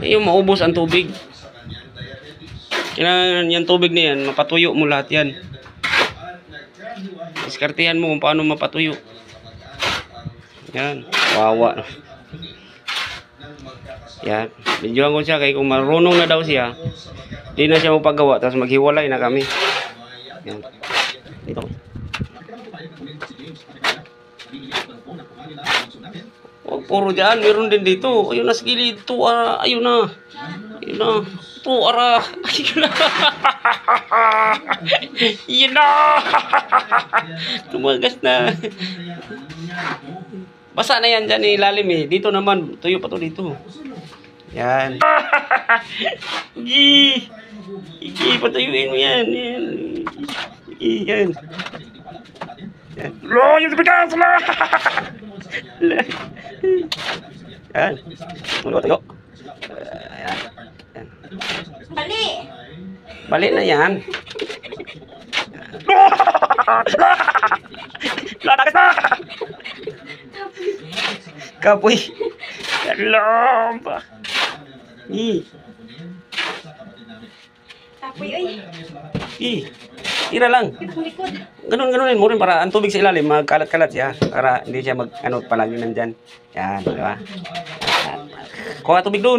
Yung maubos ang tubig. Kailangan yung tubig na yan, mapatuyo mo lahat yan. Diskartehan mo kung paano mapatuyo. Yan, wawa. Yan, videoan ko siya kaya kung marunong na daw siya, di na siya magpagawa, tapos maghiwalay na kami. Yan. Dito. Oh, puro dyan, meron din dito. Ayun na, sige dito, ayun na. Ayun na. Ito, ara. Ayun na. Ayun na. Tumagas na. Basa na yan dyan, ilalim eh. Dito naman, tuyo pa to dito. Yan. Iki, patuyuin mo yan. Yan. Yan. Yan. Lo, yung bigas na. Yan. Tuyo. Yan. Yan. Bali! Bali na yan. Latakas na! Kapoy. Alam ba? Tapoy, oy. Tira lang. Likod. Ganun-ganunin mo rin para ang tubig sa ilalim magkalat-kalat siya para hindi siya palagi nandyan. Yan, di ba? Kuha tubig doon.